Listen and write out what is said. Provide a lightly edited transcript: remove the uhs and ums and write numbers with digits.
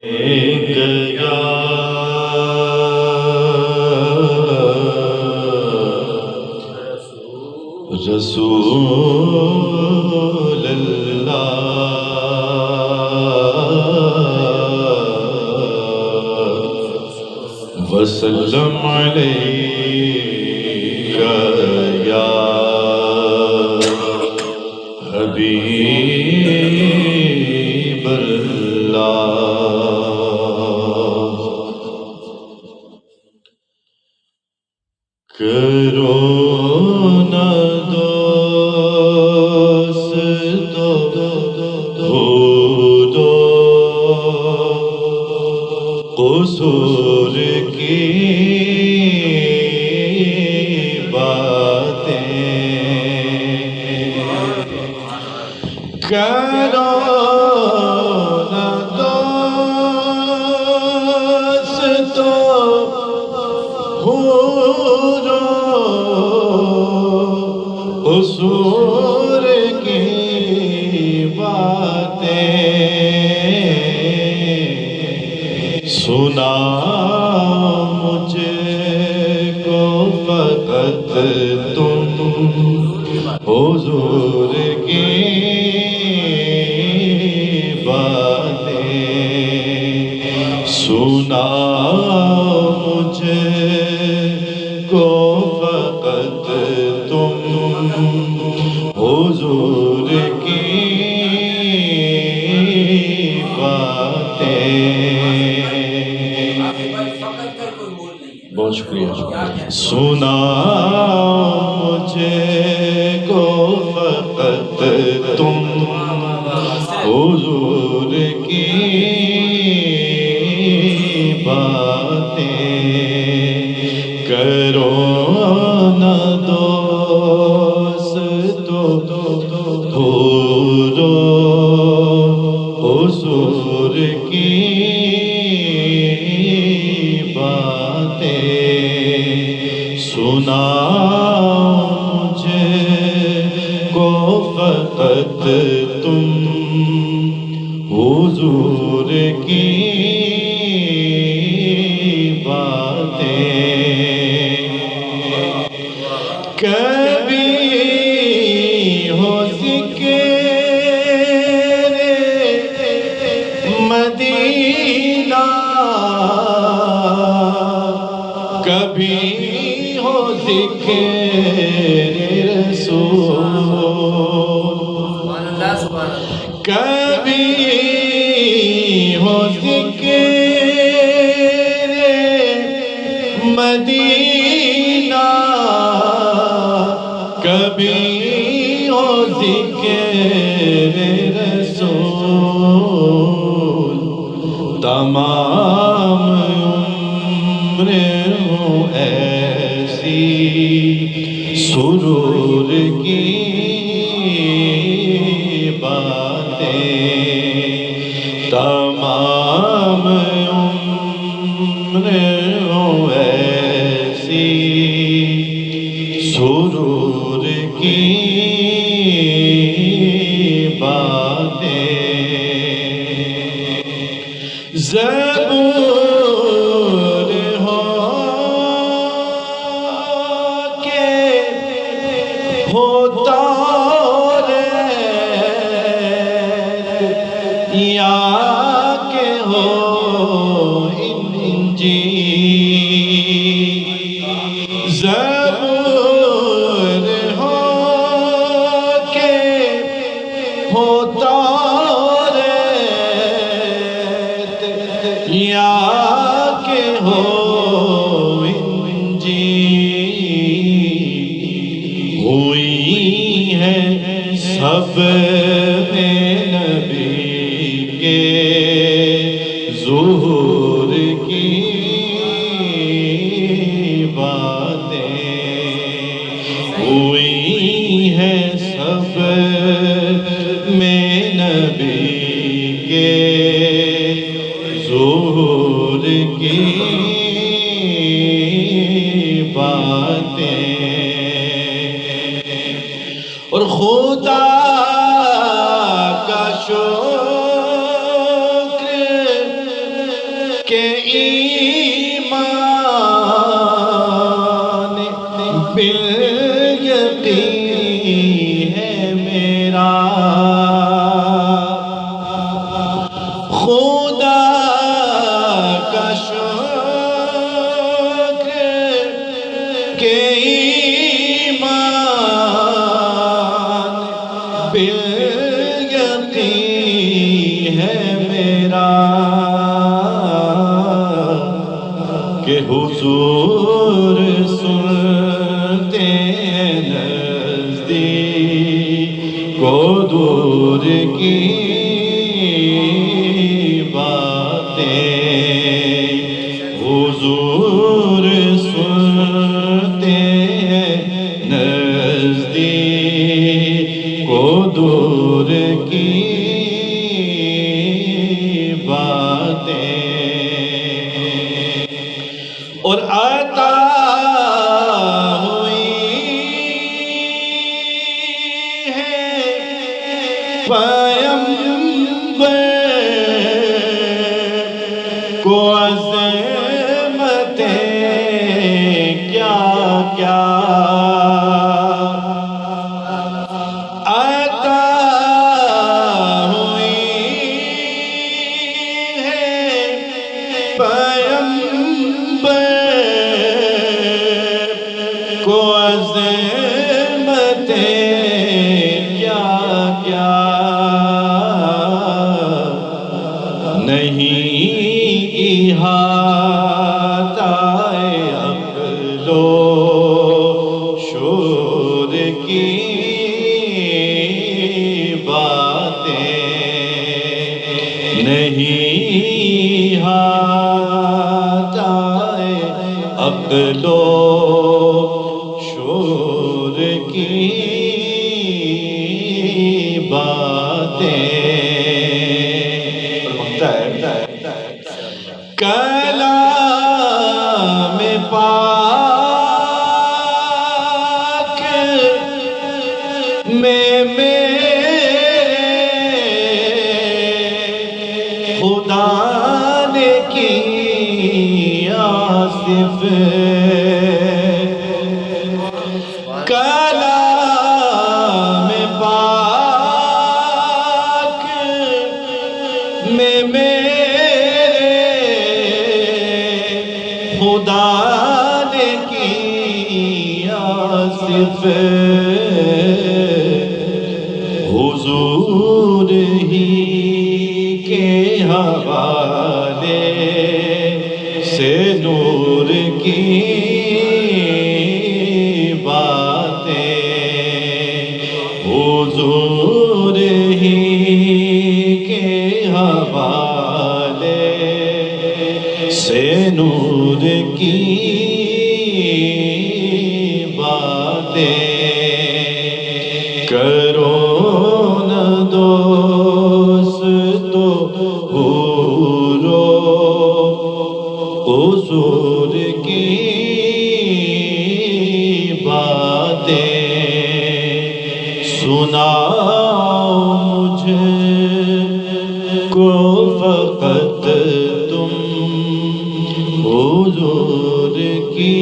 گیا رسول اللہ وسلم علیک یا حبیب اللہ کرونا دوست دو قصور کی باتیں کرونا دوست قصور کی باتیں سنا مجھے کو فقط تم حضور کی باتیں سنا مجھے کو فقط تم حضور کی باتیں بہت شکریہ سنا مجھے کو فقط تم حضور کی باتیں کرو نہ دوست بھولو حضور کی باتیں سنا مجھے کو فقط تم حضور کی کبھی ہو ذکر مدینہ کبھی ہو ذکر رسول کبھی ہو ذکر مدینہ کبھی ہو ذکر رسول تمام عمر ہوں ایسی سرور کی باتیں تمام عمر ہوں ایسی سرور کی باتیں زبور ہو کے ہوتا یا کہ ہو انجیل زبور ہو کے ہوتا یا کہ ہو انجیل ہوئی ہے سب نبی کے ظہور کی باتیں ہوئی ہے سب میں نبی کے ظہور کی باتیں اور خدا کا شکر کہ ایمان بالیقین ہے میرا، خدا کا شکر کہ ایمان بالیقین ہے میرا، کہ حضور سنتے ہیں نزدیک کو دور کی حضور سنتے ہیں نزدیک کو دور کی باتیں، اور عطا ہوئی ہے پیغمبر کو کیا عطا ہوئی ہے پیغمبر کو عظمتیں کیا کیا، نہیں احاطہ عقل و شعور کی باتیں، نہیں احاطہ عقل و شعور کی باتیں، کلام پاک میں میرے خدا نے کیا صف، کلام پاک میں خدا نے کیا صف، حضور ہی کے حوالے سے نور کی باتیں، حضور ہی کے حوالے سے نور کی باتیں، کرو نہ دوستو حضور کی باتیں، سناؤ مجھے کو فقط تم حضور کی